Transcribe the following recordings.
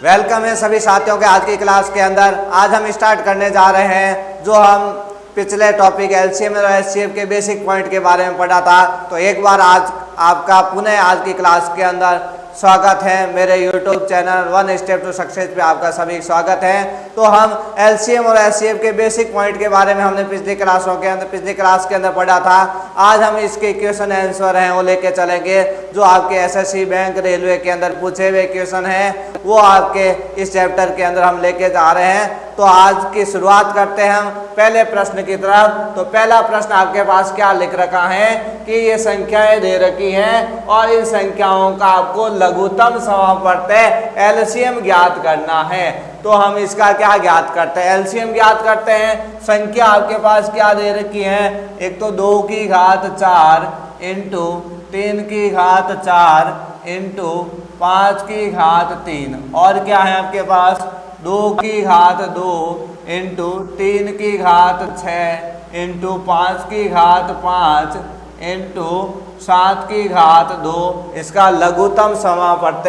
Welcome है सभी साथियों के आज की क्लास के अंदर। आज हम स्टार्ट करने जा रहे हैं जो हम पिछले टॉपिक एलसीएम और एचसीएफ के बेसिक पॉइंट के बारे में पढ़ा था। तो एक बार आज आपका पुनः आज की क्लास के अंदर स्वागत है। मेरे YouTube channel one step to success पे आपका सभी स्वागत है। तो हम एलसीएम और एचसीएफ के बेसिक पॉइंट के बारे में हमने पिछली क्लास के अंदर पढ़ा था। आज हम इसके क्वेश्चन आंसर हैं वो लेके चलेंगे जो आपके एसएससी बैंक रेलवे के अंदर पूछे हुए क्वेश्चन हैं वो आपके इस चैप्टर के अंदर हम लेके जा रहे हैं। तो आज की शुरुआत करते हैं हम पहले प्रश्न की तरफ। तो पहला प्रश्न आपके पास क्या लिख रखा है कि ये संख्याएं दे रखी हैं और इन संख्याओं का आपको लघुत्तम समापवर्त एलसीएम ज्ञात करना है। तो हम इसका क्या ज्ञात करते हैं, एलसीएम ज्ञात करते हैं। संख्या आपके पास क्या दे रखी है, एक तो 2 की घात 4 इंटू 3 की घात 4 इंटू 5 की घात 3 और क्या है आपके पास 2 की घात 2 इंटू 3 की घात 6 इंटू 5 की घात 5 इंटू 7 की घात 2। इसका लघुत्तम समापवर्त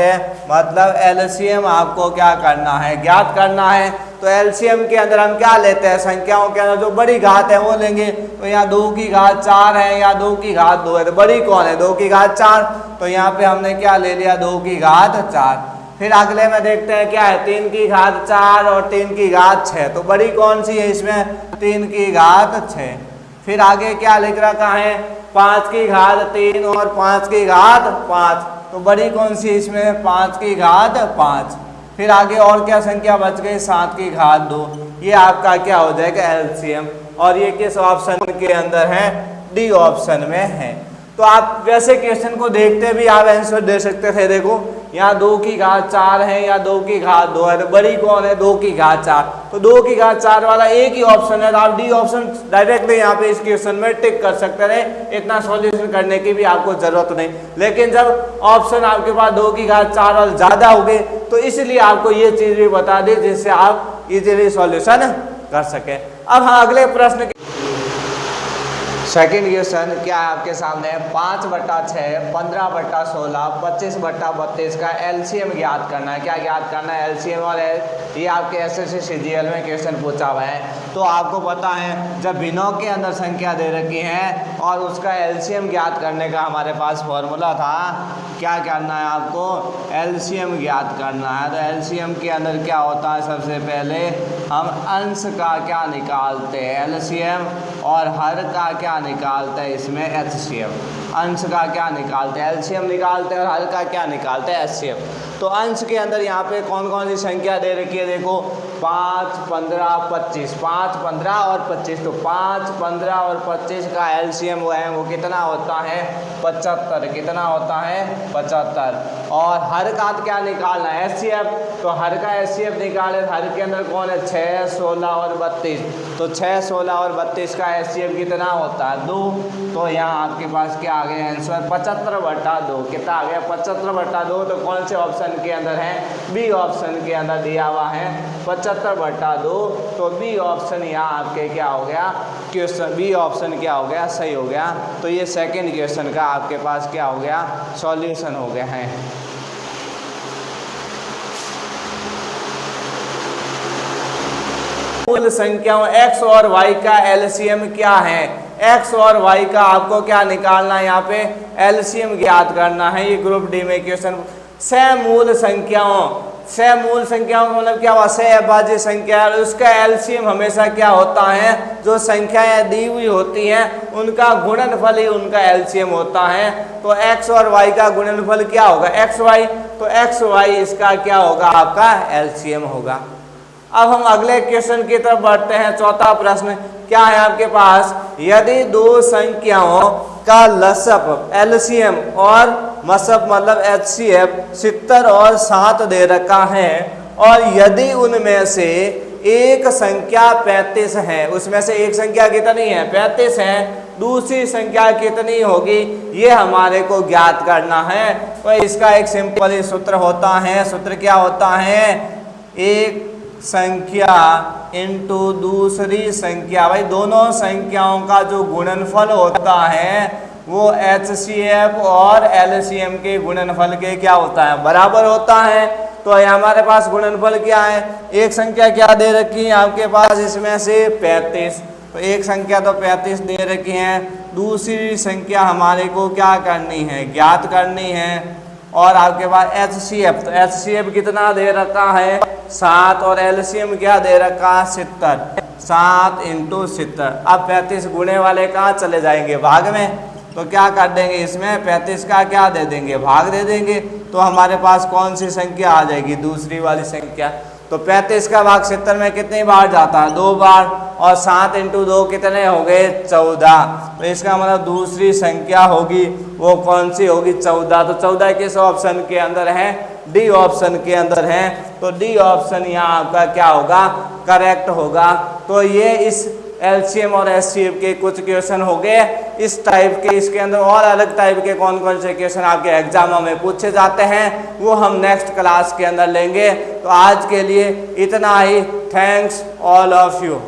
मतलब एलसीएम आपको क्या करना है, ज्ञात करना है। तो एलसीएम के अंदर हम क्या लेते हैं, संख्याओं के अंदर जो बड़ी घात है वो लेंगे। तो यहाँ 2 की घात 4 है या 2 की घात 2 है, तो बड़ी कौन है 2 की घात 4। तो यहाँ पे हमने क्या ले लिया 2 की घात 4। फिर अगले में देखते हैं क्या है 3 की घात 4 और 3 की घात 6। तो बड़ी कौन सी है इसमें 3 की घात 6। फिर आगे क्या लिख रखा है 5 की घात 3 और 5 की घात 5। तो बड़ी कौन सी इसमें 5 की घात 5। फिर आगे और क्या संख्या बच गई 7 की घात 2। ये आपका क्या हो जाएगा एलसीएम। और ये किस ऑप्शन के अंदर है, डी ऑप्शन में है। तो आप वैसे क्वेश्चन को देखते भी आप आंसर दे सकते थे। देखो यहाँ 2 की घात 4 है या 2 की घात 2 है, तो बड़ी कौन है 2 की घात 4। तो 2 की घात 4 वाला एक ही ऑप्शन है, तो आप डी ऑप्शन डायरेक्टली यहाँ पे इस क्वेश्चन में टिक कर सकते रहे। इतना सॉल्यूशन करने की भी आपको जरूरत नहीं। लेकिन जब ऑप्शन आपके पास 2 की घात 4 और ज्यादा हो गए तो इसलिए आपको ये चीज भी बता दी जिससे आप इजीली सॉल्यूशन कर सके। अब हम अगले प्रश्न सेकेंड क्वेश्चन क्या है आपके सामने 5/6 15/16 25/32 का एलसीएम ज्ञात करना है। क्या ज्ञात करना है एलसीएम, और ये आपके एसएससी सीजीएल में क्वेश्चन पूछा हुआ है। तो आपको पता है जब भिन्नों के अंदर संख्या दे रखी है और उसका एलसीएम ज्ञात करने का हमारे पास फॉर्मूला था, क्या करना है आपको एलसीएम ज्ञात करना है। तो एलसीएम के अंदर क्या होता है, सबसे पहले हम अंश का क्या निकालते हैं एलसीएम और हर का क्या निकालते हैं इसमें एचसीएफ। अंश का क्या निकालते हैं एलसीएम निकालते हैं और हर का क्या निकालते हैं एचसीएफ। तो अंश के अंदर यहाँ पे कौन कौन सी संख्या दे रखी है, देखो 5 15 25 5 15 और 25। तो 5 15 और 25 का एलसीएम वो है वो कितना होता है 75। कितना होता है 75। और हर का क्या निकालना है एचसीएफ। तो हर का एचसीएफ निकाले, हर के अंदर कौन है 6 16 और 32। तो 6 16 और 32 का एचसीएफ कितना होता है 2। तो यहाँ आपके पास क्या आ गया आंसर 75/2। कितना आ गया 75/2। तो कौन से ऑप्शन के अंदर है, बी ऑप्शन के अंदर दिया हुआ है 75/2। तो बी ऑप्शन यहाँ आपके क्या हो गया क्वेश्चन, बी ऑप्शन क्या हो गया सही हो गया। तो ये सेकंड क्वेश्चन का आपके पास क्या हो गया सॉल्यूशन हो गया है। मूल संख्याओं x और y का एलसीएम क्या है, x और y का आपको क्या निकालना है, यहाँ पे एलसीएम ज्ञात करना है। ये ग्रुप डी में क्वेश्चन समूल संख्याओं का मतलब क्या हुआ सहभाज्य संख्या, उसका एलसीएम हमेशा क्या होता है जो संख्याएं दी हुई होती हैं उनका गुणनफल ही उनका एलसीएम होता है। तो x और y का गुणनफल क्या होगा xy। तो xy इसका क्या होगा आपका एलसीएम होगा। अब हम अगले क्वेश्चन की तरफ बढ़ते हैं। चौथा प्रश्न क्या है आपके पास, यदि दो संख्याओं का लसअप एलसीएम और मसअप मतलब एचसीएफ 70 और 7 दे रखा है और यदि उनमें से एक संख्या 35 है, उसमें से एक संख्या कितनी है 35 है, दूसरी संख्या कितनी होगी ये हमारे को ज्ञात करना है। तो इसका एक सिंपल ही सूत्र होता है। सूत्र क्या होता है, एक संख्या इंटू दूसरी संख्या। भाई दोनों संख्याओं का जो गुणनफल होता है वो एचसीएफ और एलसीएम के गुणनफल के क्या होता है बराबर होता है। तो ये हमारे पास गुणनफल क्या है, एक संख्या क्या दे रखी है आपके पास इसमें से 35, तो एक संख्या तो 35 दे रखी है, दूसरी संख्या हमारे को क्या करनी है, ज्ञात करनी है। और आपके पास HCF, तो HCF कितना दे रखा है 7 और LCM क्या दे रखा है 70, 7 × 70। अब 35 गुणे वाले कहाँ चले जाएंगे, भाग में, तो क्या कर देंगे इसमें 35 का क्या दे देंगे, भाग दे देंगे, तो हमारे पास कौन सी संख्या आ जाएगी, दूसरी वाली संख्या। तो 35 का भाग 70 में कितनी बार जाता है, 2 बार, और 7 × 2 कितने हो गए 14, तो इसका मतलब दूसरी संख्या होगी वो कौन सी होगी 14। तो 14 किस ऑप्शन के अंदर है, डी ऑप्शन के अंदर है, तो डी ऑप्शन यहाँ आपका क्या होगा, करेक्ट होगा। तो ये इस LCM और HCF के कुछ क्वेश्चन हो गए इस टाइप के। इसके अंदर और अलग टाइप के कौन कौन से क्वेश्चन आपके एग्जामों में पूछे जाते हैं वो हम नेक्स्ट क्लास के अंदर लेंगे। तो आज के लिए इतना ही। Thanks all of you.